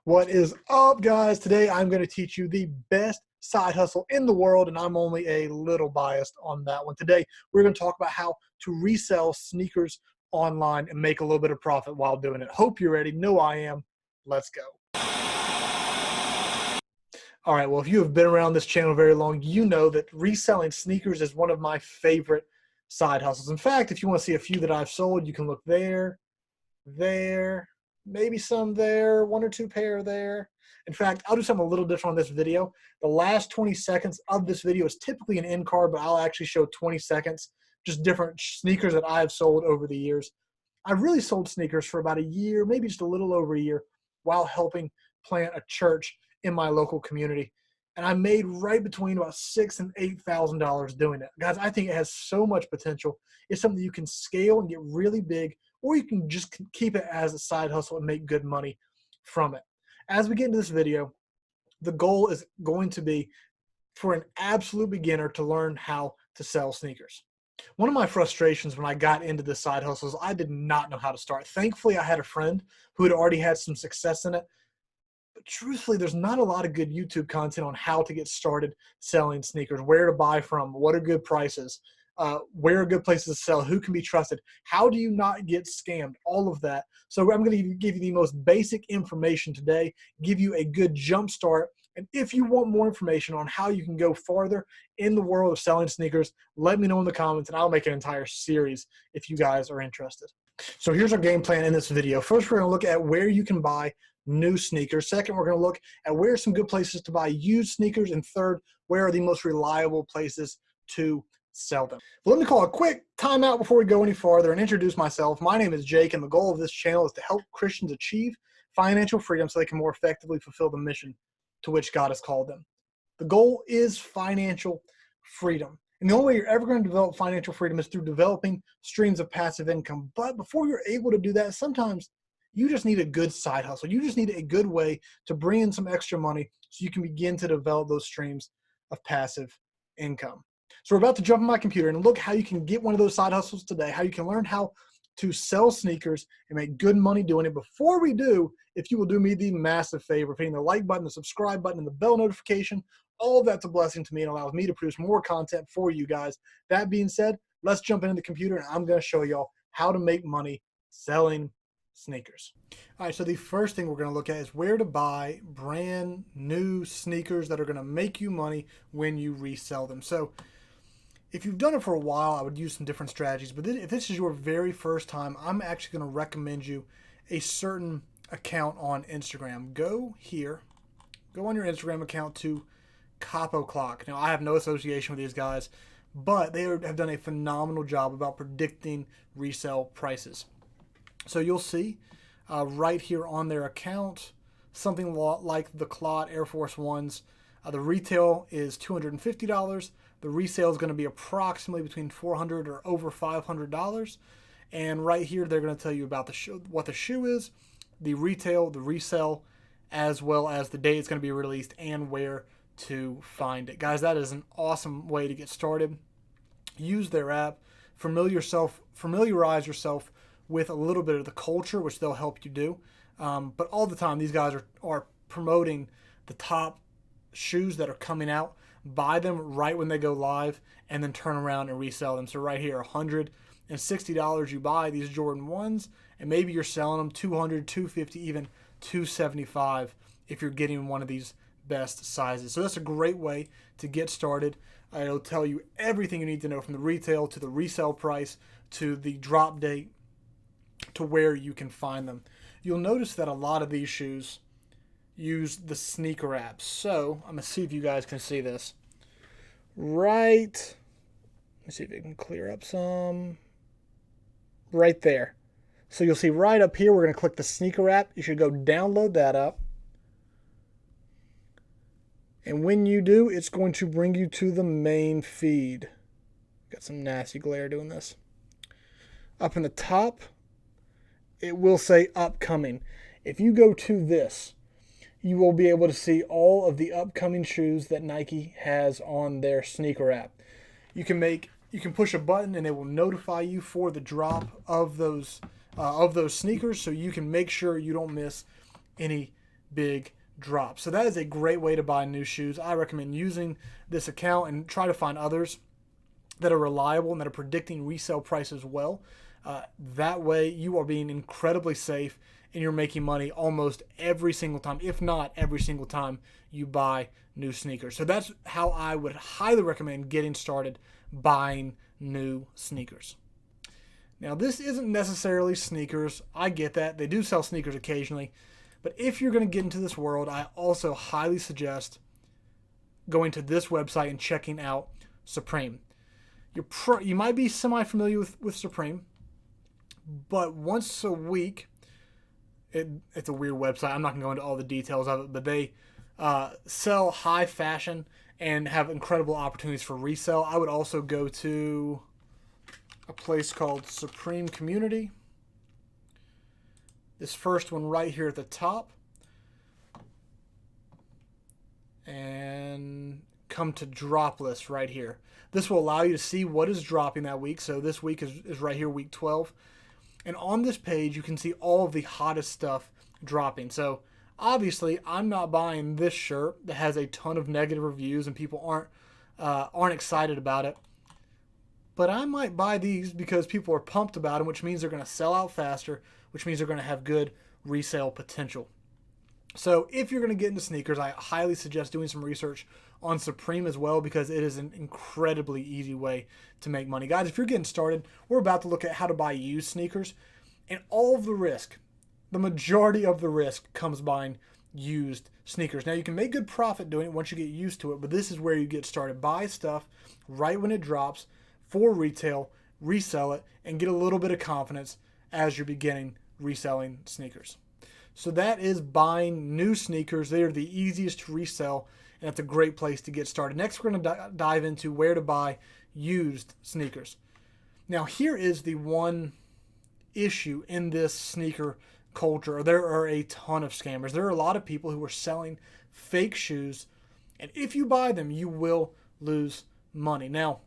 What is up, guys? Today I'm going to teach you the best side hustle in the world, and I'm only a little biased on that one. Today we're going to talk about how to resell sneakers online and make a little bit of profit while doing it. Hope you're ready. Know I am. Let's go. All right, well, if you have been around this channel very long, you know that reselling sneakers is one of my favorite side hustles. In fact, if you want to see a few that I've sold, you can look there, maybe some there, one or two pair there. In fact, I'll do something a little different on this video. The last 20 seconds of this video is typically an end card, but I'll actually show 20 seconds, just different sneakers that I have sold over the years. I've really sold sneakers for about a year, maybe just a little over a year, while helping plant a church in my local community. And I made right between about $6,000 and $8,000 doing it. Guys, I think it has so much potential. It's something you can scale and get really big, or you can just keep it as a side hustle and make good money from it. As we get into this video, the goal is going to be for an absolute beginner to learn how to sell sneakers. One of my frustrations when I got into this side hustle is I did not know how to start. Thankfully, I had a friend who had already had some success in it. But truthfully, there's not a lot of good YouTube content on how to get started selling sneakers, where to buy from, what are good prices, where are good places to sell, who can be trusted, how do you not get scammed, all of that. So I'm going to give you the most basic information today, give you a good jump start. And if you want more information on how you can go farther in the world of selling sneakers, let me know in the comments and I'll make an entire series if you guys are interested. So here's our game plan in this video. First, we're going to look at where you can buy new sneakers. Second, we're going to look at where are some good places to buy used sneakers. And third, where are the most reliable places to sell them. But let me call a quick timeout before we go any farther and introduce myself. My name is Jake, and the goal of this channel is to help Christians achieve financial freedom so they can more effectively fulfill the mission to which God has called them. The goal is financial freedom. And the only way you're ever going to develop financial freedom is through developing streams of passive income. But before you're able to do that, sometimes you just need a good side hustle. You just need a good way to bring in some extra money so you can begin to develop those streams of passive income. So we're about to jump on my computer and look how you can get one of those side hustles today, how you can learn how to sell sneakers and make good money doing it. Before we do, if you will do me the massive favor of hitting the like button, the subscribe button, and the bell notification, all of that's a blessing to me and allows me to produce more content for you guys. That being said, let's jump into the computer and I'm going to show y'all how to make money selling sneakers. All right, so the first thing we're going to look at is where to buy brand new sneakers that are going to make you money when you resell them. So if you've done it for a while, I would use some different strategies. But if this is your very first time, I'm actually going to recommend you a certain account on Instagram. Go here, go on your Instagram account to Capo Clock. Now, I have no association with these guys, but they have done a phenomenal job about predicting resale prices. So you'll see right here on their account, something like the Clot Air Force Ones. The retail is $250. The resale is going to be approximately between $400 or over $500. And right here, they're going to tell you about the shoe, what the shoe is, the retail, the resale, as well as the day it's going to be released and where to find it. Guys, that is an awesome way to get started. Use their app, familiarize yourself with a little bit of the culture, which they'll help you do. But all the time, these guys are promoting the top shoes that are coming out. Buy them right when they go live and then turn around and resell them. So right here, $160 you buy these Jordan 1s, and maybe you're selling them $200, $250, even $275 if you're getting one of these best sizes. So that's a great way to get started. It'll tell you everything you need to know from the retail to the resale price to the drop date to where you can find them. You'll notice that a lot of these shoes use the sneaker apps. So I'm going to see if you guys can see this. Let's see if it can clear up some. Right there. So you'll see right up here, we're going to click the sneaker app. You should go download that up. And when you do, it's going to bring you to the main feed. Got some nasty glare doing this. Up in the top, it will say upcoming. If you go to this, you will be able to see all of the upcoming shoes that Nike has on their sneaker app. You can push a button and it will notify you for the drop of those sneakers, so you can make sure you don't miss any big drop. So that is a great way to buy new shoes. I recommend using this account and try to find others that are reliable and that are predicting resale prices well. That way you are being incredibly safe and you're making money almost every single time, if not every single time you buy new sneakers. So that's how I would highly recommend getting started buying new sneakers. Now, this isn't necessarily sneakers. I get that. They do sell sneakers occasionally. But if you're going to get into this world, I also highly suggest going to this website and checking out Supreme. You might be semi-familiar with Supreme, but once a week, it's a weird website. I'm not going to go into all the details of it, but they sell high fashion and have incredible opportunities for resale. I would also go to a place called Supreme Community. This first one right here at the top. And come to drop list right here. This will allow you to see what is dropping that week. So this week is right here, week 12. And on this page, you can see all of the hottest stuff dropping. So obviously, I'm not buying this shirt that has a ton of negative reviews and people aren't excited about it. But I might buy these because people are pumped about them, which means they're going to sell out faster, which means they're going to have good resale potential. So if you're going to get into sneakers, I highly suggest doing some research on Supreme as well, because it is an incredibly easy way to make money. Guys, if you're getting started, we're about to look at how to buy used sneakers, and all of the risk, the majority of the risk, comes buying used sneakers. Now, you can make good profit doing it once you get used to it, but this is where you get started. Buy stuff right when it drops for retail, resell it, and get a little bit of confidence as you're beginning reselling sneakers. So that is buying new sneakers. They are the easiest to resell, and that's a great place to get started. Next, we're going to dive into where to buy used sneakers. Now, here is the one issue in this sneaker culture. There are a ton of scammers. There are a lot of people who are selling fake shoes, and if you buy them, you will lose money. Now,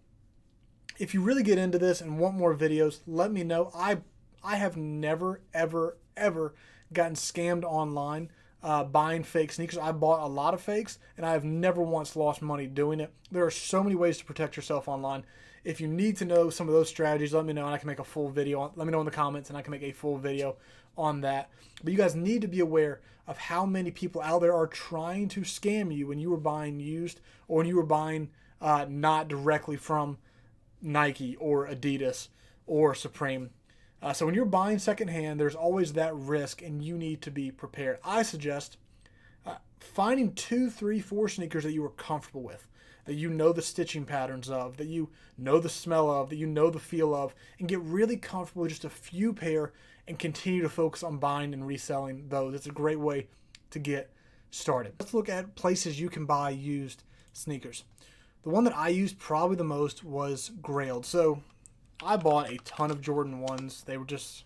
if you really get into this and want more videos, let me know. I have never, ever gotten scammed online buying fake sneakers. I bought a lot of fakes, and I have never once lost money doing it. There are so many ways to protect yourself online. If you need to know some of those strategies, let me know, and I can make a full video. Let me know in the comments, and I can make a full video on that. But you guys need to be aware of how many people out there are trying to scam you when you were buying used, or when you were buying not directly from Nike or Adidas or Supreme. So when you're buying secondhand, there's always that risk, and you need to be prepared. I suggest finding 2, 3, 4 sneakers that you are comfortable with, that you know the stitching patterns of, that you know the smell of, that you know the feel of, and get really comfortable with just a few pair and continue to focus on buying and reselling those. It's a great way to get started. Let's look at places you can buy used sneakers. The one that I used probably the most was Grailed. So I bought a ton of Jordan 1s. They were just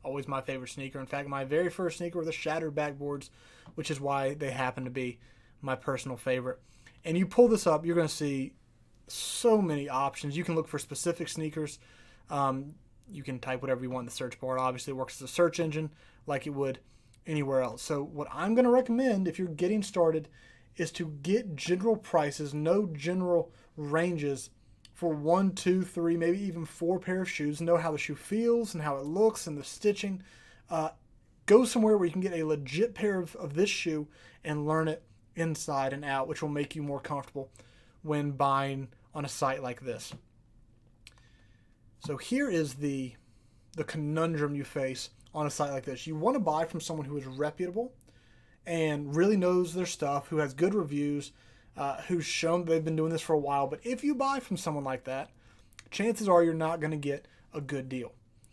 always my favorite sneaker. In fact, my very first sneaker were the shattered backboards, which is why they happen to be my personal favorite. And you pull this up, you're going to see so many options. You can look for specific sneakers. You can type whatever you want in the search bar. It obviously works as a search engine like it would anywhere else. So what I'm going to recommend if you're getting started is to get general prices, know general ranges for 1, 2, 3, maybe even 4 pair of shoes. Know how the shoe feels and how it looks and the stitching. Go somewhere where you can get a legit pair of this shoe and learn it inside and out, which will make you more comfortable when buying on a site like this. So here is the conundrum you face on a site like this. You want to buy from someone who is reputable and really knows their stuff, who has good reviews, who's shown they've been doing this for a while. But if you buy from someone like that, chances are you're not going to get a good deal.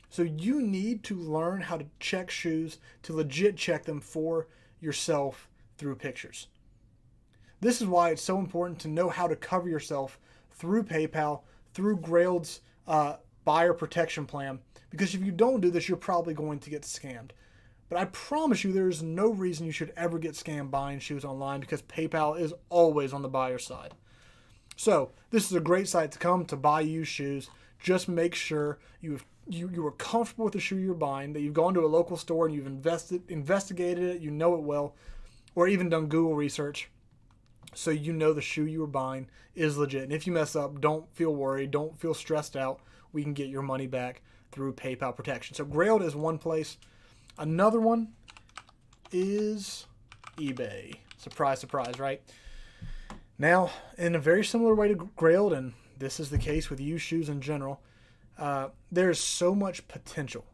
So you need to learn how to check shoes, to legit check them for yourself through pictures. This is why it's so important to know how to cover yourself through PayPal, through Grailed's buyer protection plan, because if you don't do this, you're probably going to get scammed. But I promise you there's no reason you should ever get scammed buying shoes online, because PayPal is always on the buyer side. So this is a great site to come to buy used shoes. Just make sure you are comfortable with the shoe you're buying, that you've gone to a local store and you've investigated it, you know it well. or even done Google research, so you know the shoe you were buying is legit. And if you mess up, don't feel worried, don't feel stressed out. We can get your money back through PayPal protection. So Grailed is one place. Another one is eBay. Surprise, surprise, right? Now, in a very similar way to Grailed, and this is the case with used shoes in general, there's so much potential.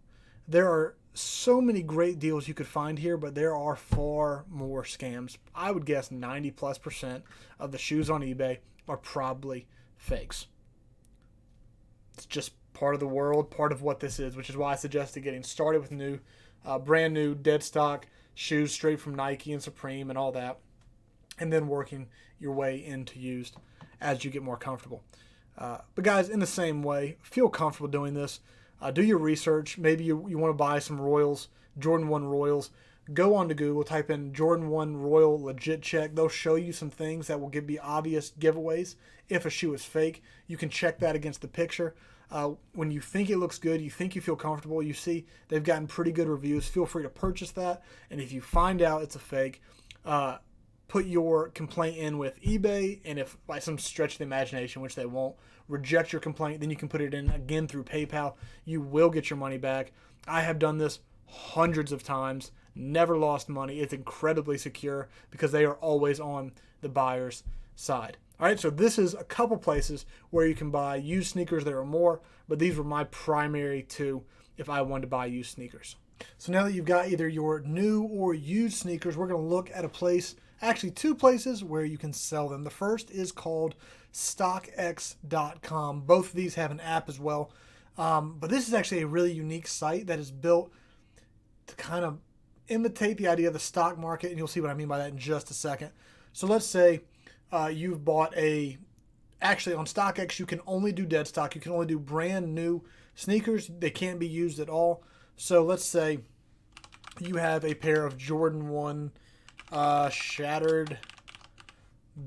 There are so many great deals you could find here, but there are far more scams. I would guess 90+% of the shoes on eBay are probably fakes. It's just part of the world, part of what this is, which is why I suggested getting started with new, brand new, dead stock shoes straight from Nike and Supreme and all that, and then working your way into used as you get more comfortable. But guys, in the same way, feel comfortable doing this. Do your research. Maybe you want to buy some Royals, Jordan 1 Royals. Go onto Google, type in Jordan 1 Royal legit check. They'll show you some things that will be obvious giveaways. If a shoe is fake, you can check that against the picture. When you think it looks good, you think you feel comfortable, you see they've gotten pretty good reviews, feel free to purchase that. And if you find out it's a fake, put your complaint in with eBay, and if by some stretch of the imagination, which they won't, reject your complaint, then you can put it in again through PayPal. You will get your money back. I have done this hundreds of times, never lost money. It's incredibly secure because they are always on the buyer's side. All right, so this is a couple places where you can buy used sneakers. There are more, but these were my primary two if I wanted to buy used sneakers. So now that you've got either your new or used sneakers, we're going to look at a place, actually two places where you can sell them. The first is called StockX.com. Both of these have an app as well. But this is actually a really unique site that is built to kind of imitate the idea of the stock market, and you'll see what I mean by that in just a second. So let's say you've bought actually on StockX, you can only do dead stock. You can only do brand new sneakers. They can't be used at all. So let's say you have a pair of Jordan 1 shattered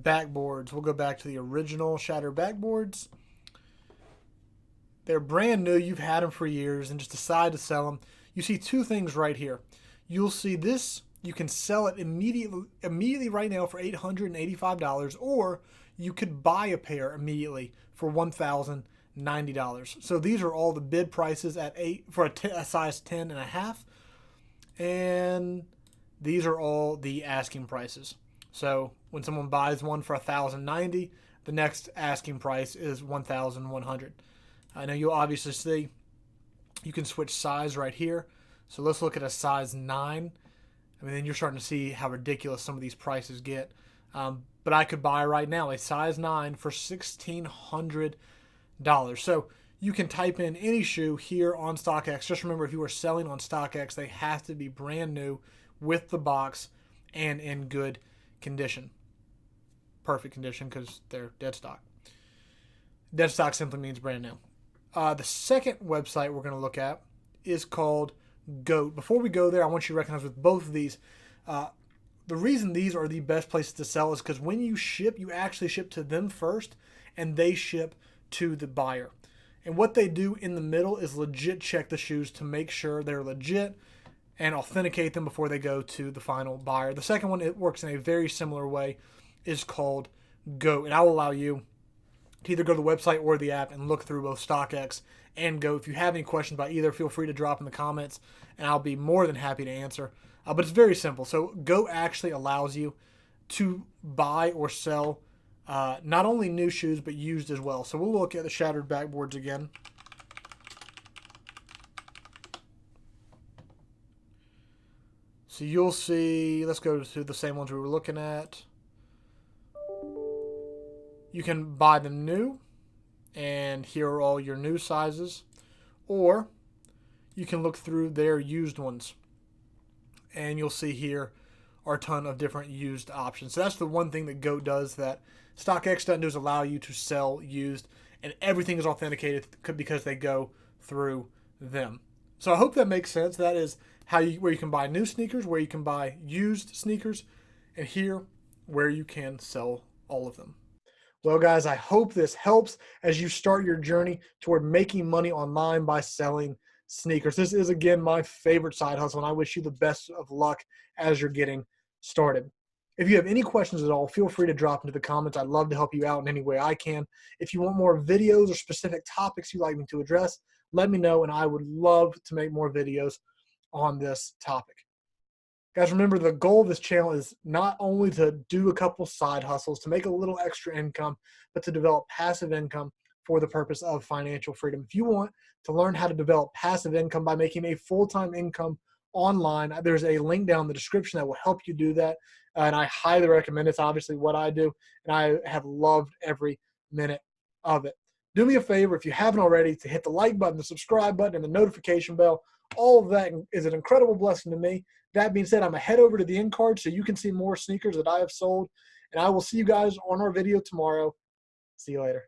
backboards. We'll go back to the original shattered backboards. They're brand new. You've had them for years and just decide to sell them. You see two things right here. You'll see this. You can sell it immediately right now for $885, or you could buy a pair immediately for $1,090. So these are all the bid prices at for a size 10.5, and these are all the asking prices. So when someone buys one for $1,090, the next asking price is $1,100. I know you'll obviously see you can switch size right here. So let's look at a size 9. I mean, then you're starting to see how ridiculous some of these prices get. But I could buy right now a size 9 for $1,600. So you can type in any shoe here on StockX. Just remember, if you are selling on StockX, they have to be brand new with the box and in good condition. Perfect condition because they're dead stock. Dead stock simply means brand new. The second website we're going to look at is called GOAT. Before we go there, I want you to recognize with both of these, the reason these are the best places to sell is because when you ship, you actually ship to them first, and they ship to the buyer. And what they do in the middle is legit check the shoes to make sure they're legit and authenticate them before they go to the final buyer. The second one, it works in a very similar way, is called GOAT. And I will allow you to either go to the website or the app and look through both StockX and GOAT. If you have any questions about either, feel free to drop in the comments, and I'll be more than happy to answer. But it's very simple. So GOAT actually allows you to buy or sell not only new shoes, but used as well. So we'll look at the shattered backboards again. So you'll see, let's go to the same ones we were looking at. You can buy them new, and here are all your new sizes. Or you can look through their used ones, and you'll see here are a ton of different used options. So that's the one thing that GOAT does that StockX doesn't do, is allow you to sell used, and everything is authenticated because they go through them. So I hope that makes sense. That is where you can buy new sneakers, where you can buy used sneakers, and here where you can sell all of them. Well, guys, I hope this helps as you start your journey toward making money online by selling sneakers. This is, again, my favorite side hustle, and I wish you the best of luck as you're getting started. If you have any questions at all, feel free to drop into the comments. I'd love to help you out in any way I can. If you want more videos or specific topics you'd like me to address, let me know, and I would love to make more videos on this topic. Guys, remember the goal of this channel is not only to do a couple side hustles to make a little extra income, but to develop passive income for the purpose of financial freedom. If you want to learn how to develop passive income by making a full-time income online, there's a link down in the description that will help you do that. And I highly recommend it. It's obviously what I do, and I have loved every minute of it. Do me a favor, if you haven't already, to hit the like button, the subscribe button, and the notification bell. All of that is an incredible blessing to me. That being said, I'm going to head over to the end card so you can see more sneakers that I have sold. And I will see you guys on our video tomorrow. See you later.